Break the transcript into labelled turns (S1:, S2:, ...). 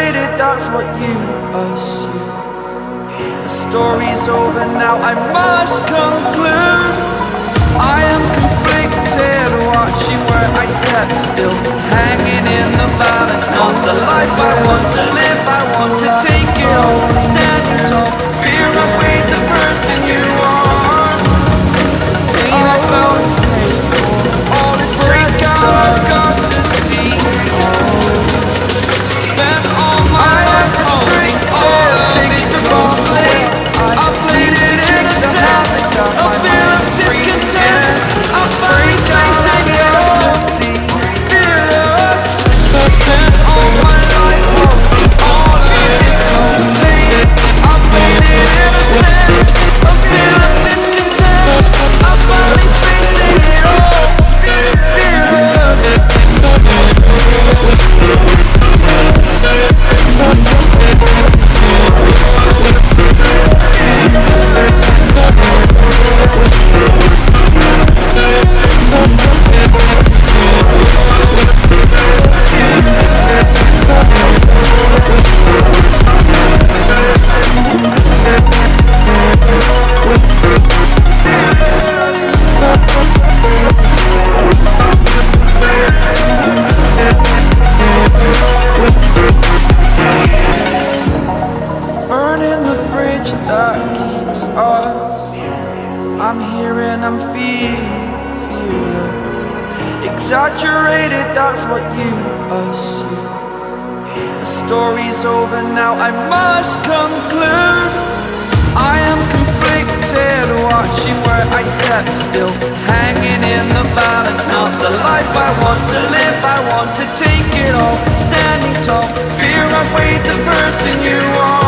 S1: Exaggerated, that's what you assume. The story's over now, I must conclude. I am conflicted, watching where I step still, hanging in the balance. Not the life I want to live, I want to take it all. Standing tall, fear I weighed the person you are. Pain I found is paid for, all this breakout I've got to see. Spent all my life hoping, all of it's the wrong slate. I played it excess, a feel of discontent. I'm finally facing it all, fearless. Spent all my life hoping, all of it complete. I played it innocent, a feel of discontent. I'm finally facing it all, fearless. Burning the bridge that keeps us. I'm here and I'm feeling fearless. Exaggerated, that's what you assume. The story's over now, I must conclude. I am conflicted, watching where I step still, hanging in the balance. Not the life I want to live, I want to take it all. Standing tall, fear I weighed the person you are.